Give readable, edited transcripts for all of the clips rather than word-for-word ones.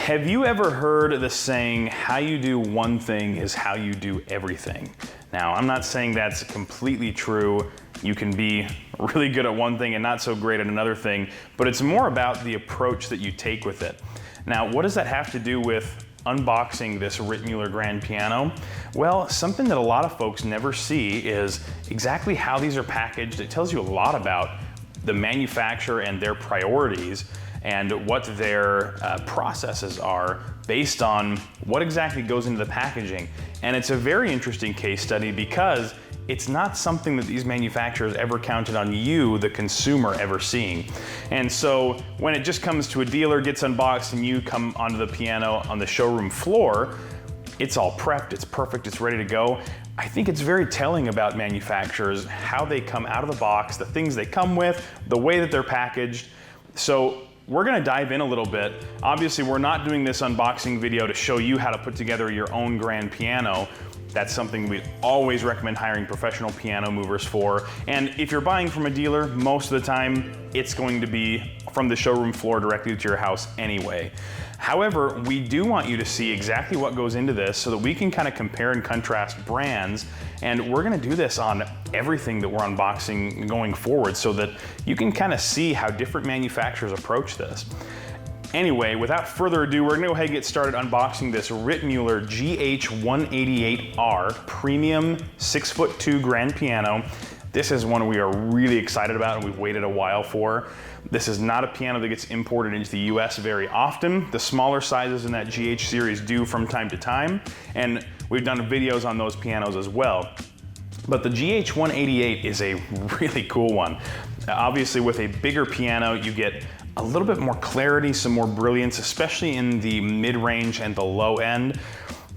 Have you ever heard the saying, how you do one thing is how you do everything? Now, I'm not saying that's completely true. You can be really good at one thing and not so great at another thing, but it's more about the approach that you take with it. Now, what does that have to do with unboxing this Ritmüller grand piano? Well, something that a lot of folks never see is exactly how these are packaged. It tells you a lot about the manufacturer and their priorities and what their processes are based on what exactly goes into the packaging. And it's a very interesting case study because it's not something that these manufacturers ever counted on you, the consumer, ever seeing. And so when it just comes to a dealer, gets unboxed, and you come onto the piano on the showroom floor, it's all prepped, it's perfect, it's ready to go. I think it's very telling about manufacturers, how they come out of the box, the things they come with, the way that they're packaged. So we're gonna dive in a little bit. Obviously, we're not doing this unboxing video to show you how to put together your own grand piano. That's something we always recommend hiring professional piano movers for. And if you're buying from a dealer, most of the time, it's going to be from the showroom floor directly to your house anyway. However, we do want you to see exactly what goes into this so that we can kind of compare and contrast brands. And we're gonna do this on everything that we're unboxing going forward so that you can kind of see how different manufacturers approach this. Anyway, without further ado, we're gonna go ahead and get started unboxing this Ritmüller GH188R premium 6'2" grand piano. This is one we are really excited about and we've waited a while for. This is not a piano that gets imported into the US very often. The smaller sizes in that GH series do from time to time, and we've done videos on those pianos as well. But the GH188 is a really cool one. Obviously, with a bigger piano, you get a little bit more clarity, some more brilliance, especially in the mid-range and the low end.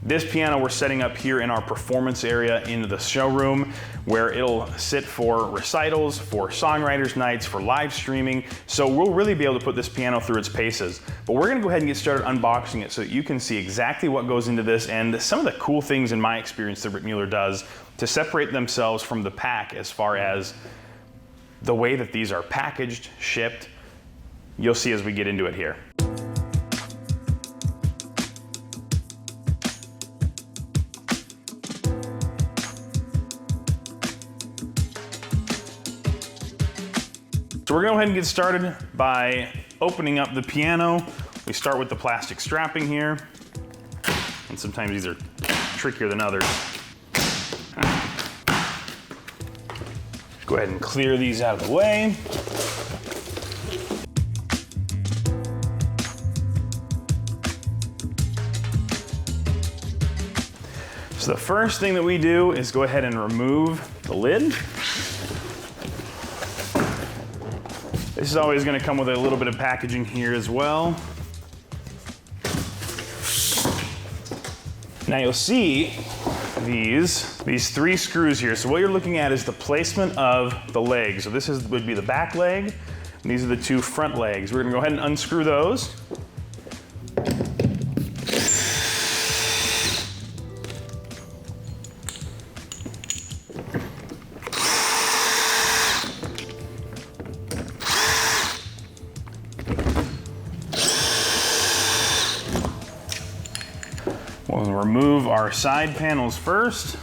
This piano we're setting up here in our performance area in the showroom where it'll sit for recitals, for songwriters nights, for live streaming. So we'll really be able to put this piano through its paces. But we're gonna go ahead and get started unboxing it so that you can see exactly what goes into this and some of the cool things in my experience that Ritmüller does to separate themselves from the pack as far as the way that these are packaged, shipped. You'll see as we get into it here. So we're gonna go ahead and get started by opening up the piano. We start with the plastic strapping here. And sometimes these are trickier than others. Go ahead and clear these out of the way. So the first thing that we do is go ahead and remove the lid. This is always going to come with a little bit of packaging here as well. Now you'll see these three screws here. So what you're looking at is the placement of the legs. So this would be the back leg, and these are the two front legs. We're going to go ahead and unscrew those. We'll remove our side panels first.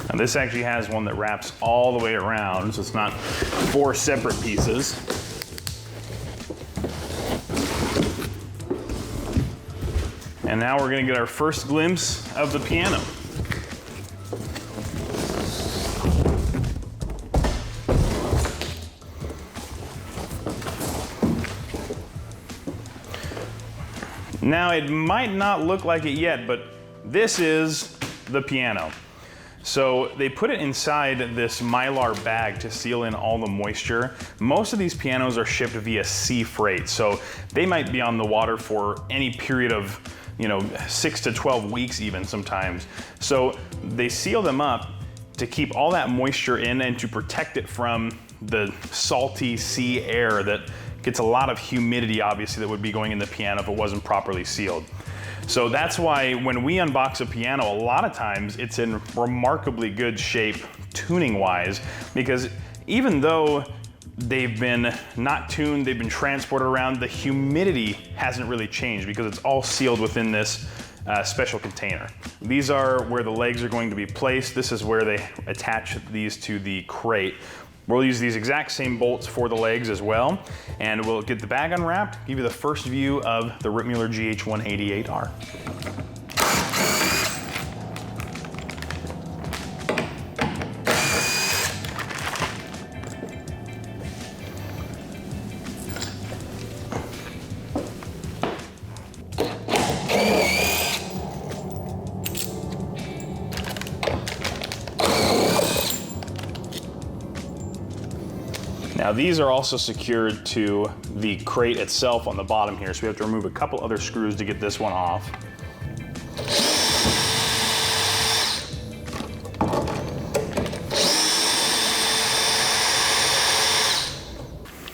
Now this actually has one that wraps all the way around, so it's not four separate pieces. And now we're gonna get our first glimpse of the piano. Now it might not look like it yet, but this is the piano. So they put it inside this Mylar bag to seal in all the moisture. Most of these pianos are shipped via sea freight, so they might be on the water for any period of 6 to 12 weeks even sometimes. So they seal them up to keep all that moisture in and to protect it from the salty sea air that gets a lot of humidity, obviously, that would be going in the piano if it wasn't properly sealed. So that's why when we unbox a piano, a lot of times it's in remarkably good shape tuning-wise, because even though they've been not tuned, they've been transported around. The humidity hasn't really changed because it's all sealed within this special container. These are where the legs are going to be placed. This is where they attach these to the crate. We'll use these exact same bolts for the legs as well, and we'll get the bag unwrapped, give you the first view of the Ritmüller GH188R. Now these are also secured to the crate itself on the bottom here, so we have to remove a couple other screws to get this one off.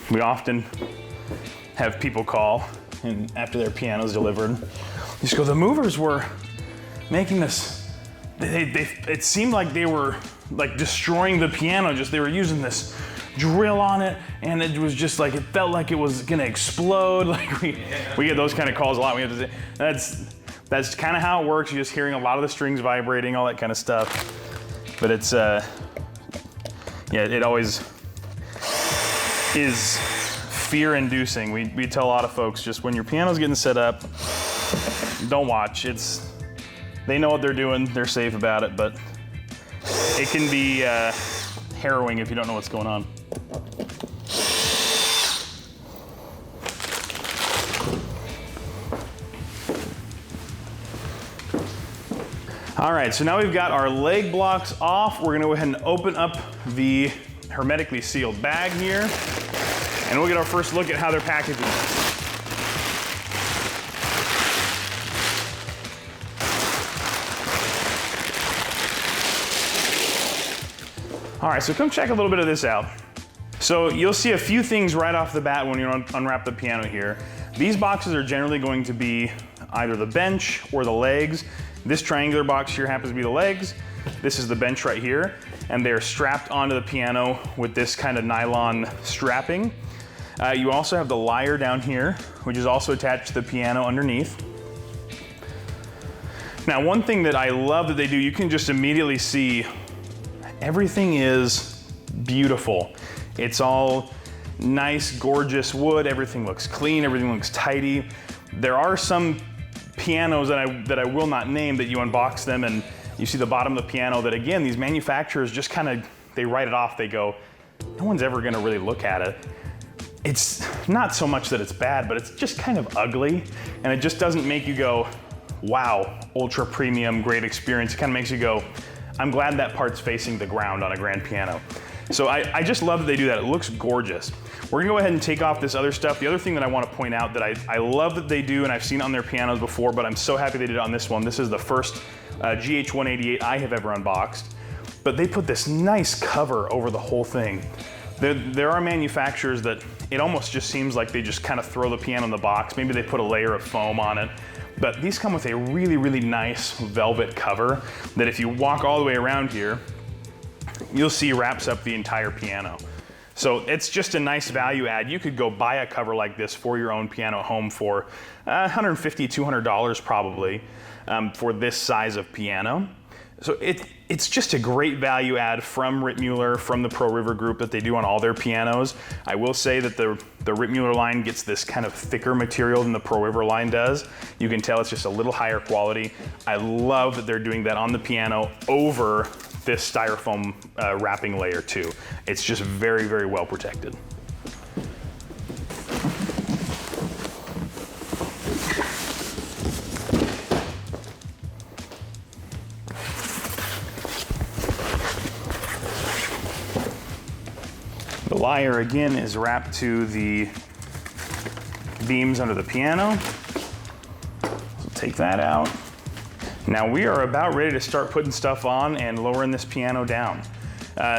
We often have people call and after their piano's delivered, they just go, the movers were making this, it seemed like they were like destroying the piano, they were using this drill on it, and it was just like, it felt like it was gonna explode. Like we get those kind of calls a lot. We have to say, that's kind of how it works. You're just hearing a lot of the strings vibrating, all that kind of stuff. But it's, yeah, it always is fear-inducing. We tell a lot of folks, just when your piano's getting set up, don't watch. They know what they're doing, they're safe about it, but it can be harrowing if you don't know what's going on. All right, so now we've got our leg blocks off. We're gonna go ahead and open up the hermetically sealed bag here, and we'll get our first look at how they're packaging. All right, so come check a little bit of this out. So you'll see a few things right off the bat when you unwrap the piano here. These boxes are generally going to be either the bench or the legs. This triangular box here happens to be the legs. This is the bench right here, and they're strapped onto the piano with this kind of nylon strapping. You also have the lyre down here, which is also attached to the piano underneath. Now, one thing that I love that they do, you can just immediately see everything is beautiful. It's all nice, gorgeous wood. Everything looks clean, everything looks tidy. There are some pianos that I will not name that you unbox them and you see the bottom of the piano that, again, these manufacturers just kind of, they write it off. They go, no one's ever gonna really look at it. It's not so much that it's bad, but it's just kind of ugly, and it just doesn't make you go, wow, ultra premium, great experience. It kind of makes you go, I'm glad that part's facing the ground on a grand piano. So I just love that they do that. It looks gorgeous. We're gonna go ahead and take off this other stuff. The other thing that I want to point out that I love that they do, and I've seen it on their pianos before, but I'm so happy they did it on this one. This is the first GH188 I have ever unboxed. But they put this nice cover over the whole thing. There are manufacturers that it almost just seems like they just kind of throw the piano in the box. Maybe they put a layer of foam on it. But these come with a really, really nice velvet cover that if you walk all the way around here, you'll see wraps up the entire piano. So it's just a nice value add. You could go buy a cover like this for your own piano at home for $150, $200 probably for this size of piano. So it's just a great value add from Ritmüller, from the Pro River group that they do on all their pianos. I will say that the Ritmüller line gets this kind of thicker material than the Pro River line does. You can tell it's just a little higher quality. I love that they're doing that on the piano over this styrofoam wrapping layer too. It's just very, very well protected. The lyre again is wrapped to the beams under the piano. So take that out. Now we are about ready to start putting stuff on and lowering this piano down.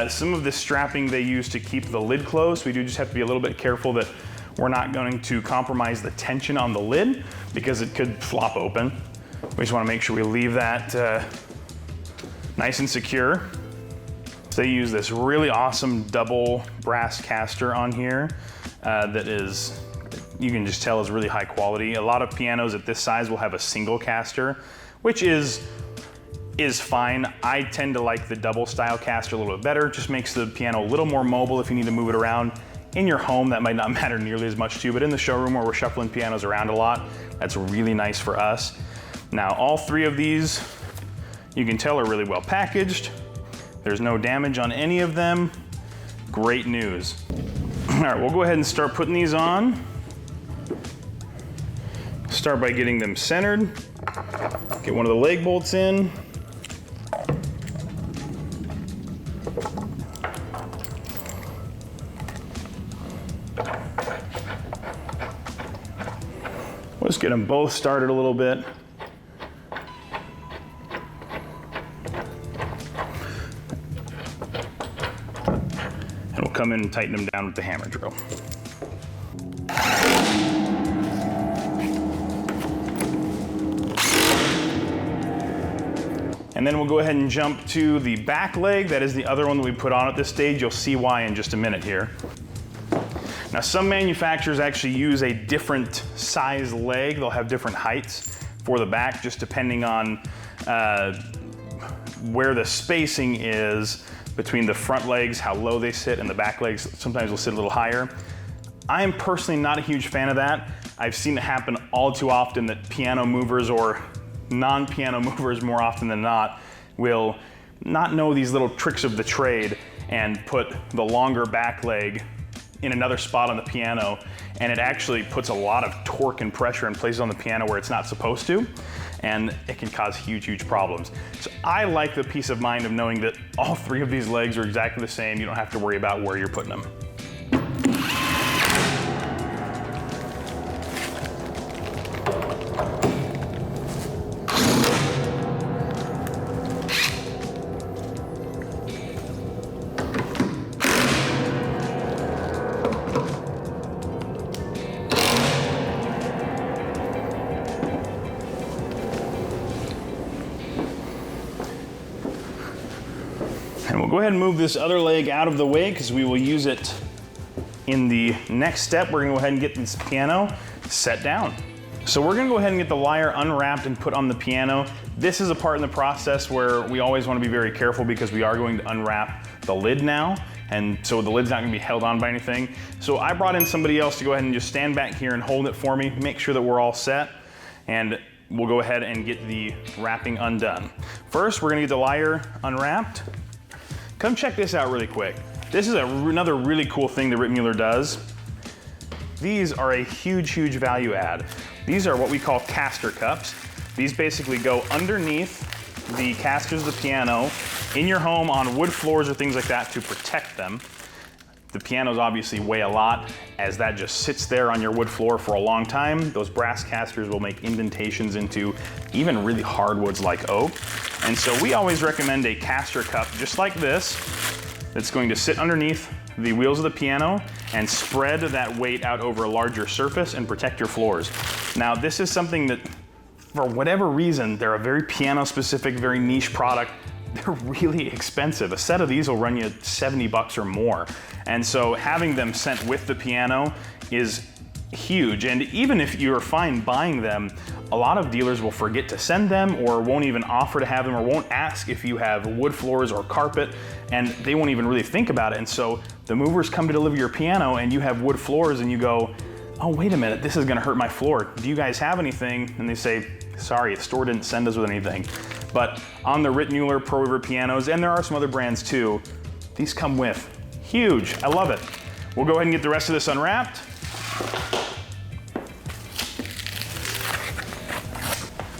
Some of the strapping they use to keep the lid closed. We do just have to be a little bit careful that we're not going to compromise the tension on the lid because it could flop open. We just want to make sure we leave that nice and secure. So they use this really awesome double brass caster on here that is, you can just tell is really high quality. A lot of pianos at this size will have a single caster, which is fine. I tend to like the double style caster a little bit better. It just makes the piano a little more mobile if you need to move it around. In your home, that might not matter nearly as much to you, but in the showroom where we're shuffling pianos around a lot, that's really nice for us. Now, all three of these, you can tell are really well packaged. There's no damage on any of them. Great news. All right, we'll go ahead and start putting these on. Start by getting them centered. Get one of the leg bolts in. Let's get them both started a little bit. And we'll come in and tighten them down with the hammer drill. And then we'll go ahead and jump to the back leg. That is the other one that we put on at this stage. You'll see why in just a minute here. Now, some manufacturers actually use a different size leg. They'll have different heights for the back, just depending on where the spacing is between the front legs, how low they sit, and the back legs sometimes will sit a little higher. I am personally not a huge fan of that. I've seen it happen all too often that piano movers or non-piano movers more often than not will not know these little tricks of the trade and put the longer back leg in another spot on the piano, and it actually puts a lot of torque and pressure in places on the piano where it's not supposed to, and it can cause huge, huge problems. So I like the peace of mind of knowing that all three of these legs are exactly the same. You don't have to worry about where you're putting them. And we'll go ahead and move this other leg out of the way because we will use it in the next step. We're gonna go ahead and get this piano set down. So we're gonna go ahead and get the lyre unwrapped and put on the piano. This is a part in the process where we always wanna be very careful because we are going to unwrap the lid now. And so the lid's not gonna be held on by anything. So I brought in somebody else to go ahead and just stand back here and hold it for me, make sure that we're all set. And we'll go ahead and get the wrapping undone. First, we're gonna get the lyre unwrapped. Come check this out really quick. This is another really cool thing that Ritmüller does. These are a huge, huge value add. These are what we call caster cups. These basically go underneath the casters of the piano in your home on wood floors or things like that to protect them. The pianos obviously weigh a lot. As that just sits there on your wood floor for a long time, those brass casters will make indentations into even really hardwoods like oak. And so we always recommend a caster cup just like this that's going to sit underneath the wheels of the piano and spread that weight out over a larger surface and protect your floors. Now, this is something that, for whatever reason, they're a very piano specific, very niche product. They're really expensive. A set of these will run you 70 bucks or more. And so having them sent with the piano is huge. And even if you're fine buying them, a lot of dealers will forget to send them or won't even offer to have them or won't ask if you have wood floors or carpet, and they won't even really think about it. And so the movers come to deliver your piano and you have wood floors and you go, oh, wait a minute, this is gonna hurt my floor. Do you guys have anything? And they say, sorry, the store didn't send us with anything. But on the Ritmüller Pro River pianos, and there are some other brands too, these come with. Huge, I love it. We'll go ahead and get the rest of this unwrapped.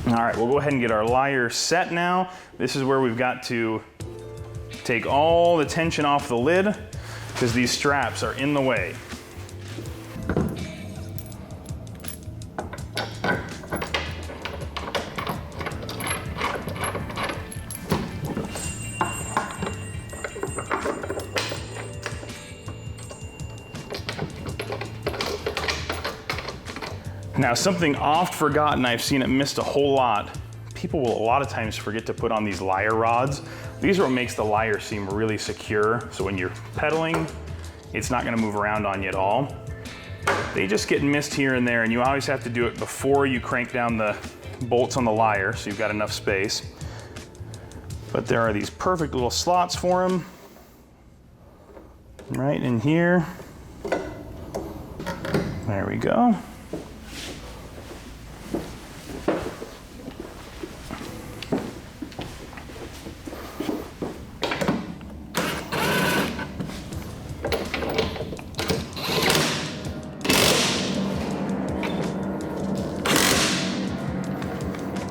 All right, we'll go ahead and get our lyre set now. This is where we've got to take all the tension off the lid because these straps are in the way. Now, something oft forgotten, I've seen it missed a whole lot. people will a lot of times forget to put on these lyre rods. These are what makes the lyre seem really secure. So when you're pedaling, it's not gonna move around on you at all. They just get missed here and there, and you always have to do it before you crank down the bolts on the lyre, so you've got enough space. But there are these perfect little slots for them. Right in here. There we go.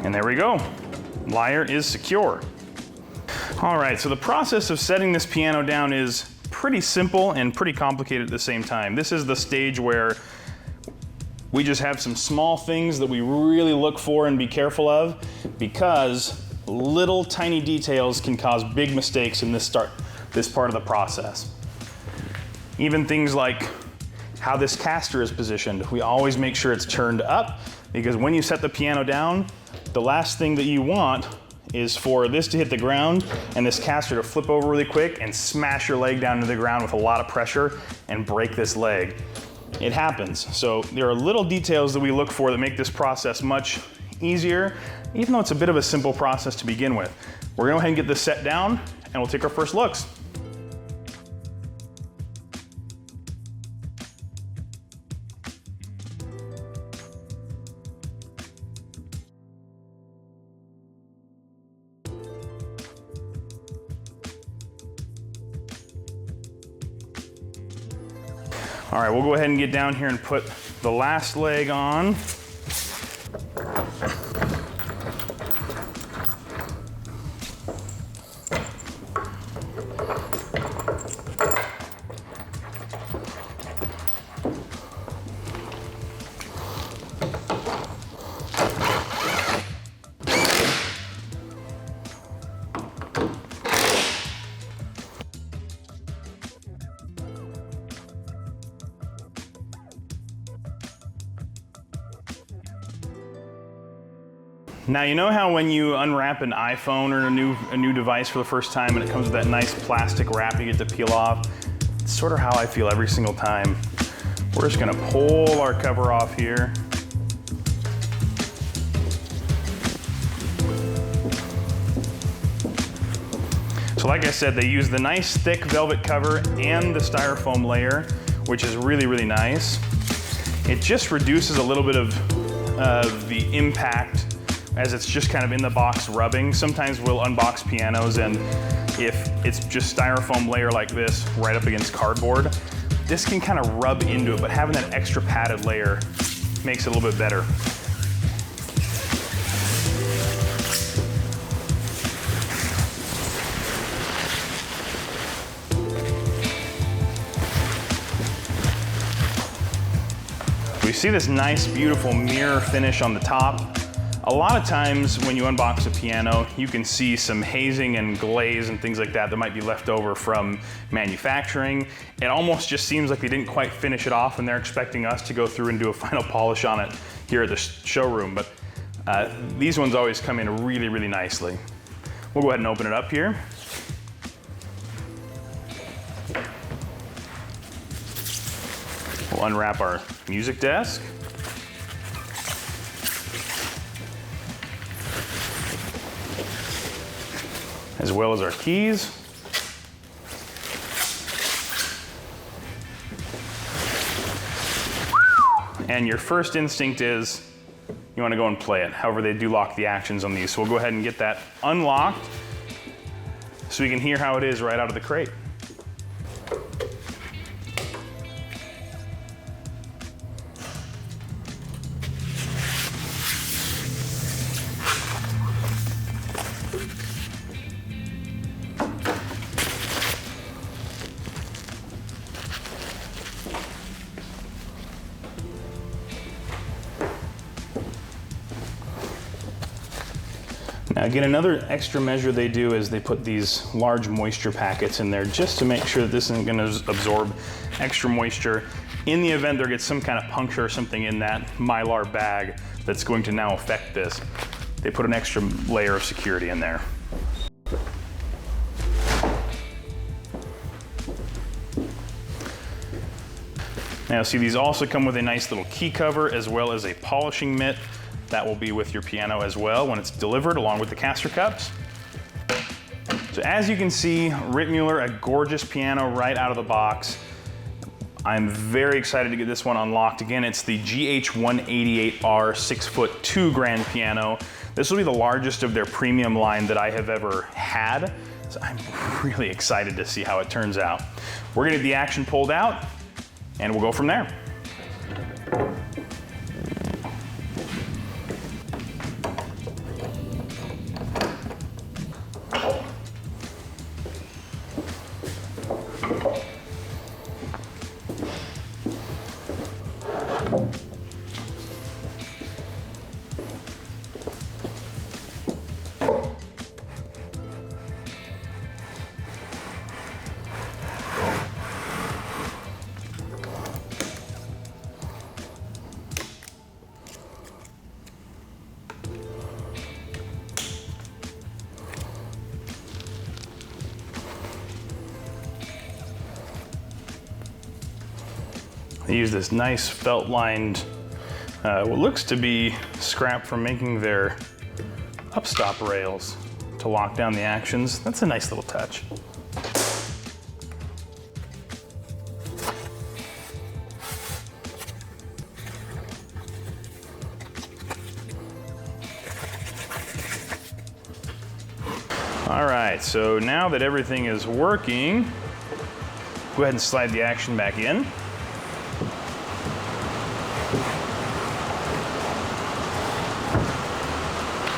And there we go. Lyre is secure. All right, so the process of setting this piano down is pretty simple and pretty complicated at the same time. This is the stage where we just have some small things that we really look for and be careful of, because little tiny details can cause big mistakes in this part of the process. Even things like how this caster is positioned. We always make sure it's turned up, because when you set the piano down, the last thing that you want is for this to hit the ground and this caster to flip over really quick and smash your leg down to the ground with a lot of pressure and break this leg. It happens. So there are little details that we look for that make this process much easier, even though it's a bit of a simple process to begin with. We're gonna go ahead and get this set down and we'll take our first looks. All right, we'll go ahead and get down here and put the last leg on. Now, you know how when you unwrap an iPhone or a new device for the first time and it comes with that nice plastic wrap you get to peel off? It's sort of how I feel every single time. We're just gonna pull our cover off here. So like I said, they use the nice thick velvet cover and the styrofoam layer, which is really, really nice. It just reduces a little bit of the impact as it's just kind of in the box rubbing. Sometimes we'll unbox pianos and if it's just styrofoam layer like this right up against cardboard, this can kind of rub into it, but having that extra padded layer makes it a little bit better. We see this nice, beautiful mirror finish on the top. A lot of times when you unbox a piano, you can see some hazing and glaze and things like that that might be left over from manufacturing. It almost just seems like they didn't quite finish it off and they're expecting us to go through and do a final polish on it here at the showroom, but these ones always come in really, really nicely. We'll go ahead and open it up here. We'll unwrap our music desk. As well as our keys. And your first instinct is you want to go and play it. However, they do lock the actions on these. So we'll go ahead and get that unlocked so we can hear how it is right out of the crate. Now again, another extra measure they do is they put these large moisture packets in there just to make sure that this isn't gonna absorb extra moisture in the event there gets some kind of puncture or something in that Mylar bag that's going to now affect this. they put an extra layer of security in there. Now see, these also come with a nice little key cover as well as a polishing mitt. That will be with your piano as well when it's delivered, along with the caster cups. So as you can see, Ritmüller, a gorgeous piano right out of the box. I'm very excited to get this one unlocked. Again, it's the GH188R 6'2" grand piano. This will be the largest of their premium line that I have ever had. So I'm really excited to see how it turns out. We're gonna get the action pulled out and we'll go from there. They use this nice felt-lined, what looks to be scrap from making their upstop rails to lock down the actions. That's a nice little touch. All right, so now that everything is working, go ahead and slide the action back in.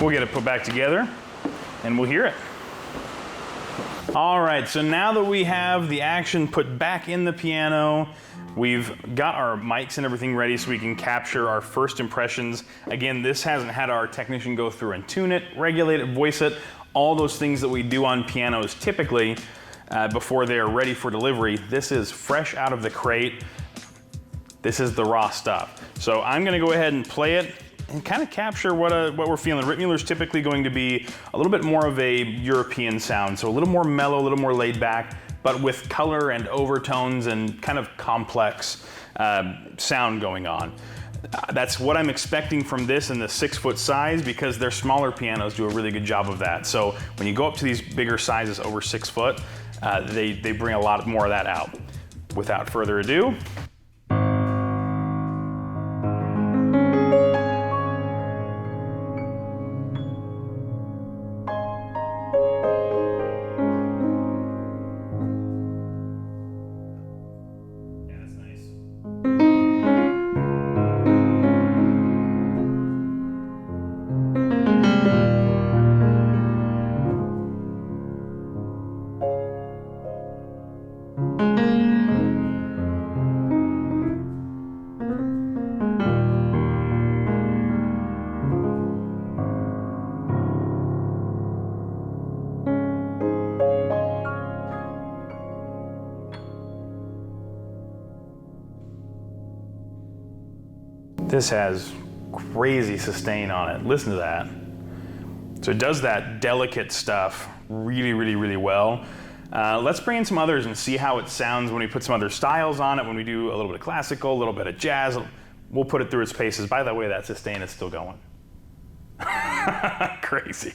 We'll get it put back together and we'll hear it. All right, so now that we have the action put back in the piano, we've got our mics and everything ready so we can capture our first impressions. Again, this hasn't had our technician go through and tune it, regulate it, voice it, all those things that we do on pianos typically before they are ready for delivery. This is fresh out of the crate. This is the raw stuff. So I'm gonna go ahead and play it and kind of capture what we're feeling. Ritmüller's typically going to be a little bit more of a European sound, so a little more mellow, a little more laid back, but with color and overtones and kind of complex sound going on. That's what I'm expecting from this in the 6-foot size, because their smaller pianos do a really good job of that. So when you go up to these bigger sizes over 6 foot, they bring a lot more of that out. Without further ado, this has crazy sustain on it. Listen to that. So it does that delicate stuff really, really, really well. Let's bring in some others and see how it sounds when we put some other styles on it, when we do a little bit of classical, a little bit of jazz. We'll put it through its paces. By the way, that sustain is still going. Crazy.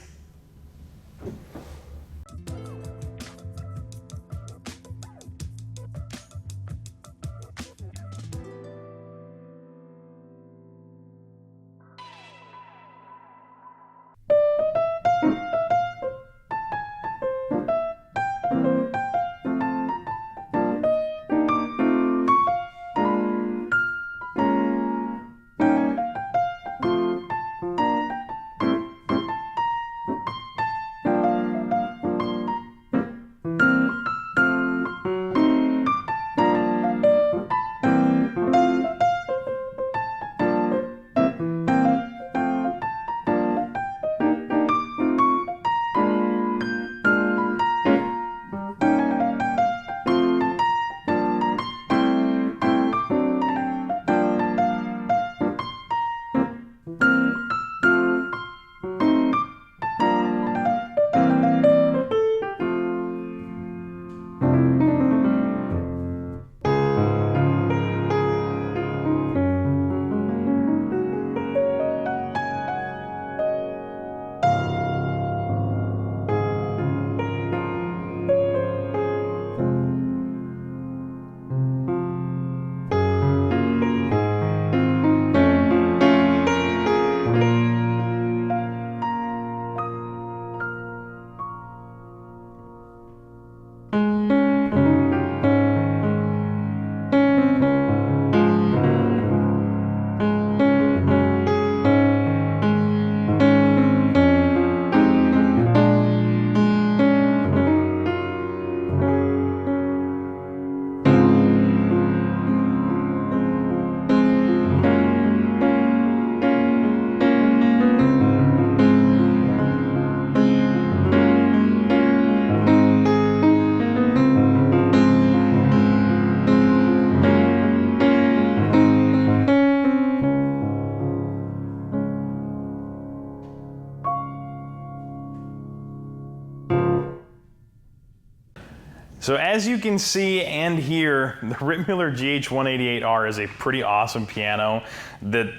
So as you can see and hear, the Ritmüller GH188R is a pretty awesome piano that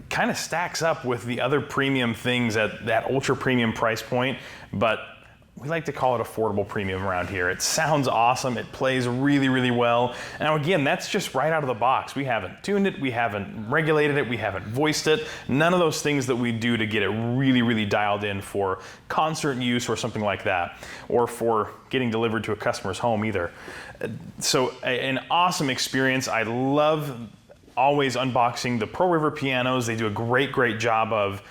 kind of stacks up with the other premium things at that ultra premium price point, but we like to call it affordable premium around here. It sounds awesome, it plays really, really well. Now again, that's just right out of the box. We haven't tuned it, we haven't regulated it, we haven't voiced it. None of those things that we do to get it really, really dialed in for concert use or something like that, or for getting delivered to a customer's home either. So an awesome experience. I love always unboxing the Pro River pianos. They do a great, great job of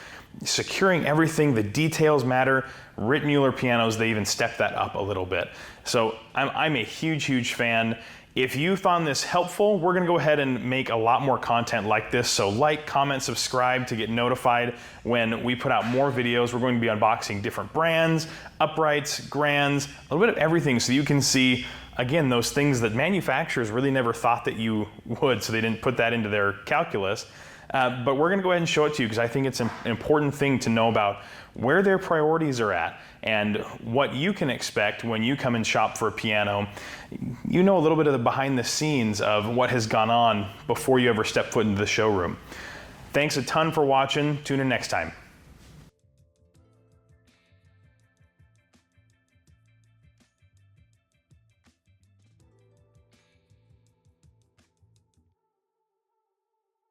securing everything. The details matter. Ritmüller pianos, they even step that up a little bit. So I'm a huge, huge fan. If you found this helpful, we're gonna go ahead and make a lot more content like this. So like, comment, subscribe to get notified when we put out more videos. We're going to be unboxing different brands, uprights, grands, a little bit of everything so you can see, again, those things that manufacturers really never thought that you would, so they didn't put that into their calculus. But we're gonna go ahead and show it to you because I think it's an important thing to know about where their priorities are at and what you can expect when you come and shop for a piano. You know a little bit of the behind the scenes of what has gone on before you ever step foot into the showroom. Thanks a ton for watching. Tune in next time.